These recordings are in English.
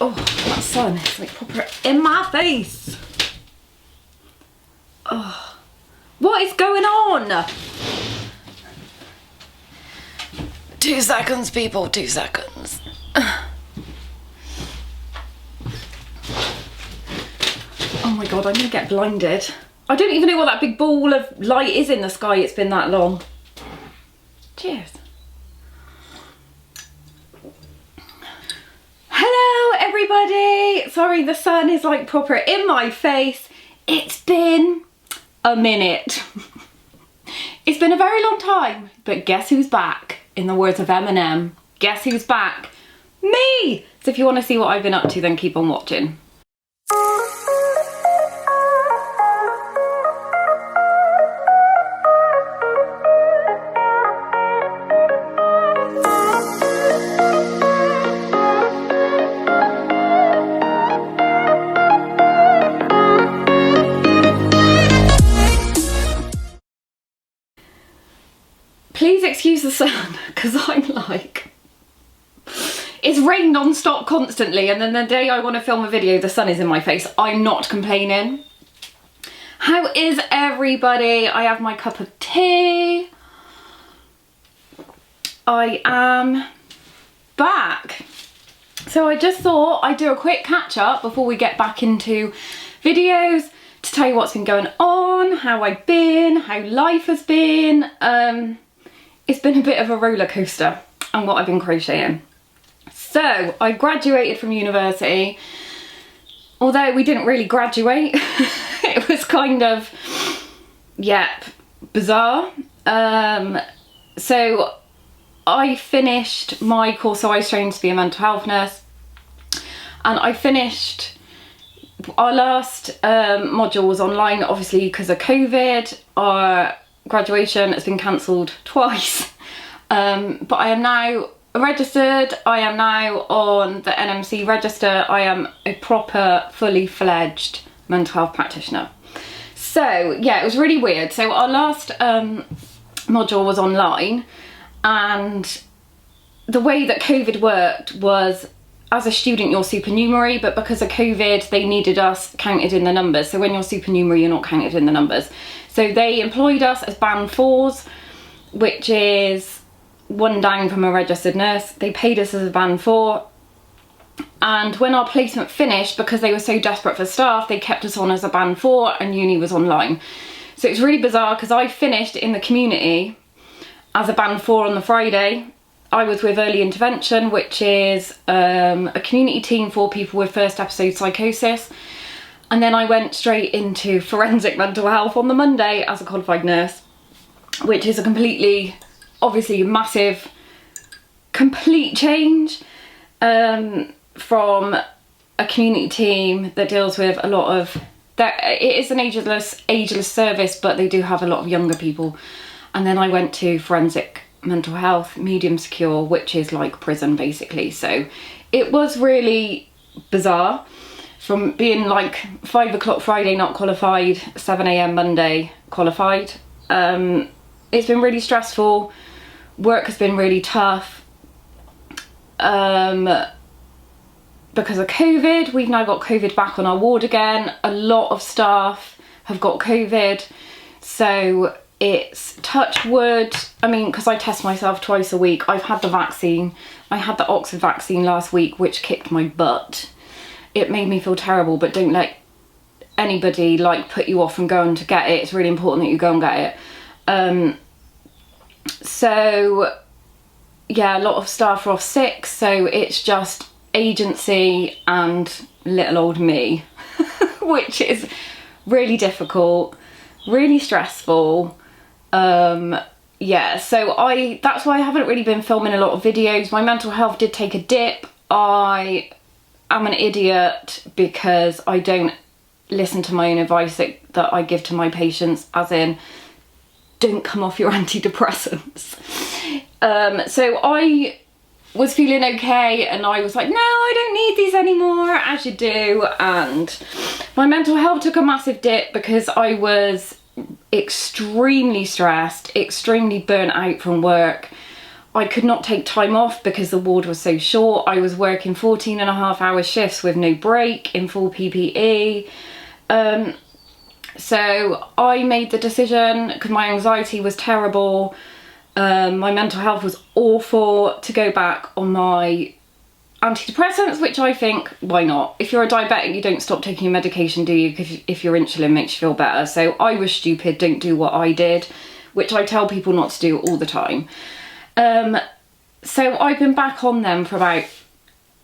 Oh, that sun is like proper in my face. Oh, what is going on? 2 seconds, people, 2 seconds. Oh my God, I'm gonna get blinded. I don't even know what that big ball of light is in the sky. It's been that long. Cheers. Hello, everybody. Sorry, the sun is like proper in my face. It's been a minute. It's been a very long time, but guess who's back? In the words of Eminem, guess who's back? Me! So if you want to see what I've been up to, then keep on watching. Please excuse the sun, because I'm like, it's rained non-stop constantly, and then the day I want to film a video, the sun is in my face. I'm not complaining. How is everybody? I have my cup of tea. I am back. So I just thought I'd do a quick catch up before we get back into videos to tell you what's been going on, how I've been, how life has been. It's been a bit of a roller coaster and what I've been crocheting. So I graduated from university, although we didn't really graduate. It was kind of, yep, bizarre. So I finished my course, so I was trained to be a mental health nurse, and I finished, our last module was online, obviously because of COVID. Our graduation has been cancelled twice, but I am now registered. I am now on the NMC register. I am a proper, fully fledged mental health practitioner. So yeah, it was really weird. So our last module was online, and the way that COVID worked was, as a student you're supernumerary, but because of COVID they needed us counted in the numbers. So when you're supernumerary you're not counted in the numbers. So they employed us as band 4s, which is 1 down from a registered nurse. They paid us as a band 4, and when our placement finished, because they were so desperate for staff, they kept us on as a band 4 and uni was online. So it's really bizarre because I finished in the community as a band 4 on the Friday. I was with early intervention, which is a community team for people with first episode psychosis. And then I went straight into forensic mental health on the Monday as a qualified nurse, which is a completely, obviously massive, complete change from a community team that deals with a lot of, it is an ageless service, but they do have a lot of younger people. And then I went to forensic mental health, medium secure, which is like prison basically. So it was really bizarre, from being like 5 o'clock Friday not qualified, 7 AM Monday qualified. It's been really stressful. Work has been really tough. Because of COVID, we've now got COVID back on our ward again. A lot of staff have got COVID. So it's touch wood. I mean, because I test myself twice a week. I've had the vaccine. I had the Oxford vaccine last week, which kicked my butt. It made me feel terrible, but don't let anybody like put you off from going to get it. It's really important that you go and get it. So yeah, a lot of staff are off sick, so it's just agency and little old me, which is really difficult, really stressful. Yeah, so that's why I haven't really been filming a lot of videos. My mental health did take a dip. I am an idiot because I don't listen to my own advice that I give to my patients, as in, don't come off your antidepressants. So I was feeling okay, and I was like, no, I don't need these anymore, as you do. And my mental health took a massive dip because I was extremely stressed, extremely burnt out from work. I could not take time off because the ward was so short. I was working 14.5-hour shifts with no break in full PPE. So I made the decision, because my anxiety was terrible, my mental health was awful, to go back on my antidepressants, which I think, why not? If you're a diabetic, you don't stop taking your medication, do you? If your insulin makes you feel better. So I was stupid, don't do what I did, which I tell people not to do all the time. So I've been back on them for about,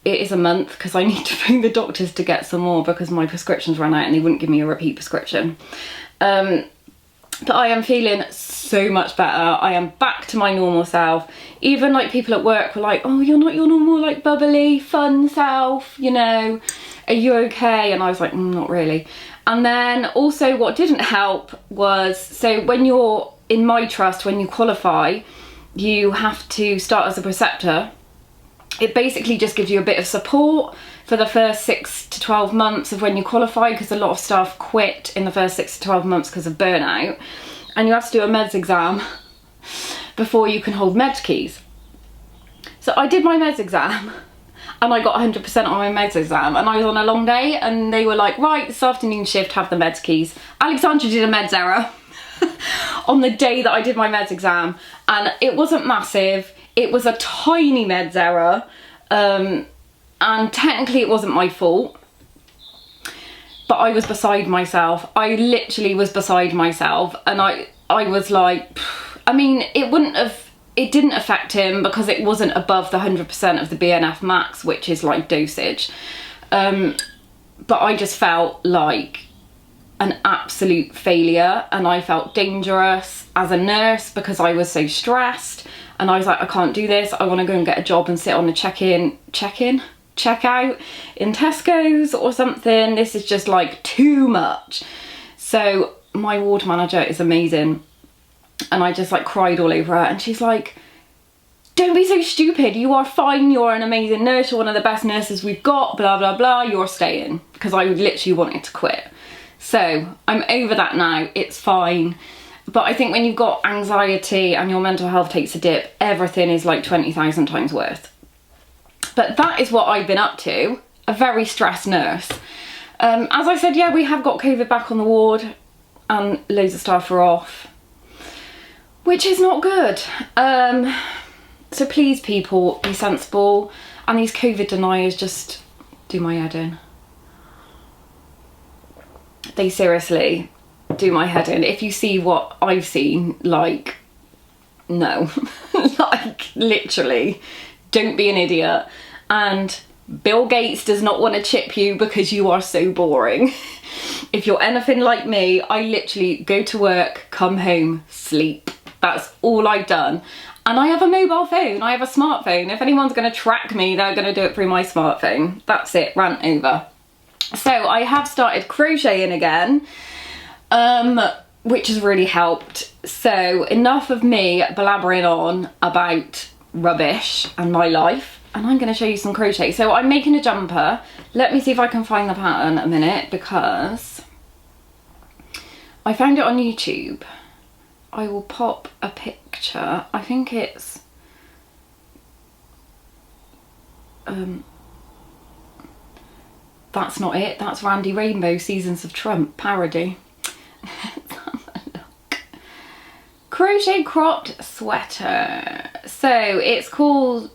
it is a month, because I need to phone the doctors to get some more because my prescriptions ran out and they wouldn't give me a repeat prescription. But I am feeling so much better. I am back to my normal self. Even like people at work were like, oh, you're not your normal like bubbly, fun self, you know, are you okay? And I was like, not really. And then also what didn't help was, so when you're in my trust, when you qualify, you have to start as a preceptor. It basically just gives you a bit of support for the first 6 to 12 months of when you qualify, because a lot of staff quit in the first 6 to 12 months because of burnout, and you have to do a meds exam before you can hold med keys. So I did my meds exam and I got 100% on my meds exam, and I was on a long day and they were like, right, this afternoon shift, have the meds keys. Alexandra did a meds error on the day that I did my meds exam, and it wasn't massive, it was a tiny meds error, and technically it wasn't my fault, but I was beside myself. I literally was beside myself, and I was like, I mean, it didn't affect him because it wasn't above the 100% of the BNF max, which is like dosage, but I just felt like an absolute failure, and I felt dangerous as a nurse because I was so stressed, and I was like, I can't do this. I want to go and get a job and sit on a checkout in Tesco's or something. This is just like too much. So my ward manager is amazing, and I just like cried all over her, and she's like, don't be so stupid, you are fine, you're an amazing nurse, you're one of the best nurses we've got, blah blah blah, you're staying, because I literally wanted to quit. So I'm over that now, it's fine. But I think when you've got anxiety and your mental health takes a dip, everything is like 20,000 times worse. But that is what I've been up to, a very stressed nurse. As I said, yeah, we have got COVID back on the ward and loads of staff are off, which is not good. So please, people, be sensible. And these COVID deniers just do my head in. They seriously do my head in. If you see what I've seen, like, no. Like, literally, don't be an idiot. And Bill Gates does not want to chip you because you are so boring. If you're anything like me, I literally go to work, come home, sleep. That's all I've done. And I have a mobile phone, I have a smartphone. If anyone's going to track me, they're going to do it through my smartphone. That's it, rant over. So I have started crocheting again, which has really helped. So enough of me blabbering on about rubbish and my life, and I'm going to show you some crochet. So I'm making a jumper. Let me see if I can find the pattern a minute, because I found it on YouTube. I will pop a picture. I think it's that's not it, that's Randy Rainbow Seasons of Trump parody. Let's have a look. Crochet cropped sweater. So it's called,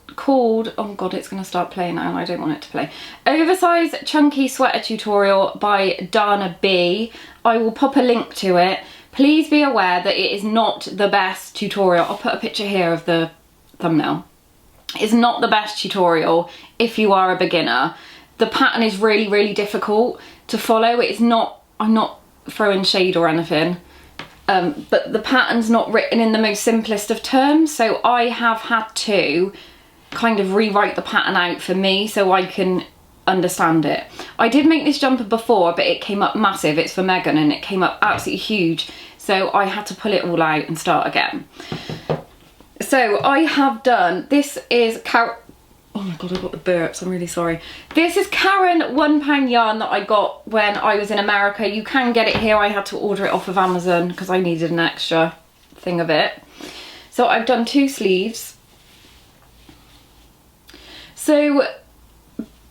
oh god, it's going to start playing now and I don't want it to play. Oversized chunky sweater tutorial by Dana B. I will pop a link to it. Please be aware that it is not the best tutorial. I'll put a picture here of the thumbnail. It's not the best tutorial if you are a beginner. The pattern is really, really difficult to follow. It's not, I'm not throwing shade or anything, but the pattern's not written in the most simplest of terms. So I have had to kind of rewrite the pattern out for me so I can understand it. I did make this jumper before, but it came up massive. It's for Megan and it came up absolutely huge. So I had to pull it all out and start again. So I have done, this is oh my god, I got the burps, I'm really sorry. This is Karen £1 yarn that I got when I was in America. You can get it here. I had to order it off of Amazon because I needed an extra thing of it. So I've done 2 sleeves. So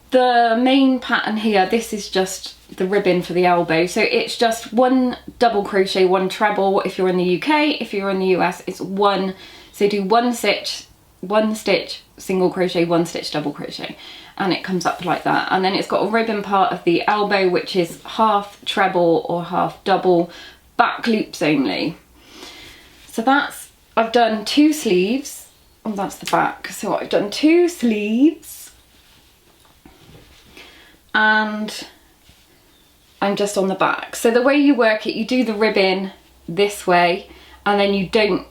the main pattern here, this is just the ribbon for the elbow. So it's just one double crochet, one treble if you're in the UK. If you're in the US, it's one. So do one stitch, single crochet, one stitch, double crochet. And it comes up like that. And then it's got a ribbon part of the elbow, which is half treble or half double, back loops only. So that's, I've done 2 sleeves. Oh, that's the back. So I've done 2 sleeves. And I'm just on the back. So the way you work it, you do the ribbon this way, and then you don't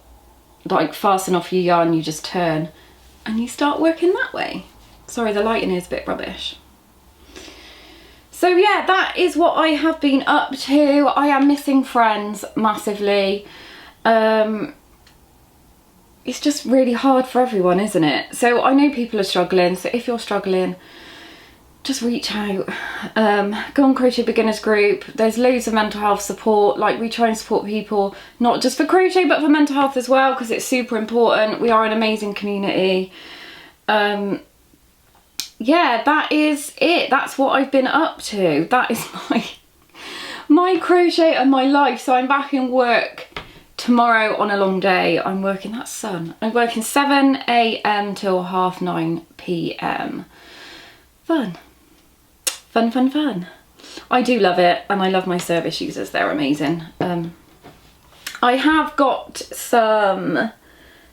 like fasten off your yarn, you just turn and you start working that way. Sorry, the lighting is a bit rubbish. So yeah, that is what I have been up to. I am missing friends massively. It's just really hard for everyone, isn't it? So I know people are struggling, so if you're struggling, just reach out. Go on Crochet Beginners group. There's loads of mental health support. Like, we try and support people not just for crochet but for mental health as well, because it's super important. We are an amazing community. Yeah, that is it. That's what I've been up to. That is my crochet and my life. So I'm back in work tomorrow on a long day. I'm working, that's sun. I'm working 7 AM till 9:30 PM. Fun. Fun, fun, fun. I do love it, and I love my service users. They're amazing. I have got some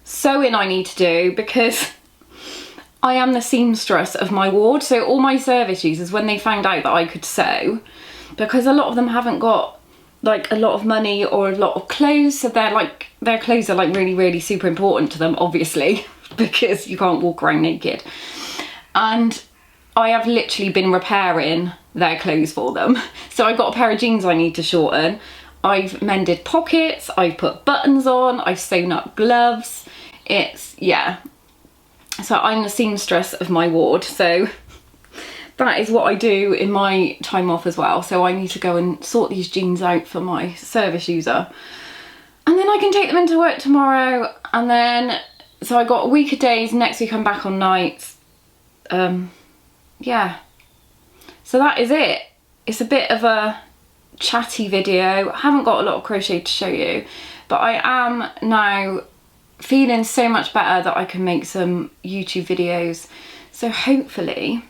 sewing I need to do because I am the seamstress of my ward. So all my service users, when they found out that I could sew, because a lot of them haven't got like a lot of money or a lot of clothes, so they're like, their clothes are like really, really super important to them, obviously, because you can't walk around naked. And I have literally been repairing their clothes for them. So I've got a pair of jeans I need to shorten. I've mended pockets, I've put buttons on, I've sewn up gloves. It's, yeah. So I'm the seamstress of my ward. So that is what I do in my time off as well. So I need to go and sort these jeans out for my service user. And then I can take them into work tomorrow. And then, so I got a week of days. Next week I'm back on nights. Yeah, so that is it. It's a bit of a chatty video. I haven't got a lot of crochet to show you, but I am now feeling so much better that I can make some YouTube videos. So hopefully,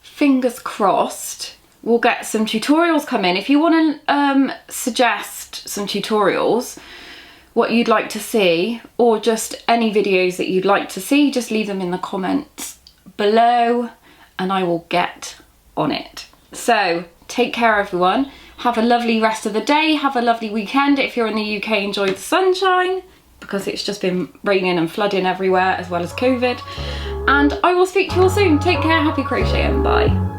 fingers crossed, we'll get some tutorials come in. If you want to suggest some tutorials, what you'd like to see, or just any videos that you'd like to see, just leave them in the comments below and I will get on it. So take care everyone, have a lovely rest of the day, have a lovely weekend. If you're in the UK, enjoy the sunshine, because it's just been raining and flooding everywhere, as well as COVID. And I will speak to you all soon. Take care, happy crocheting, bye.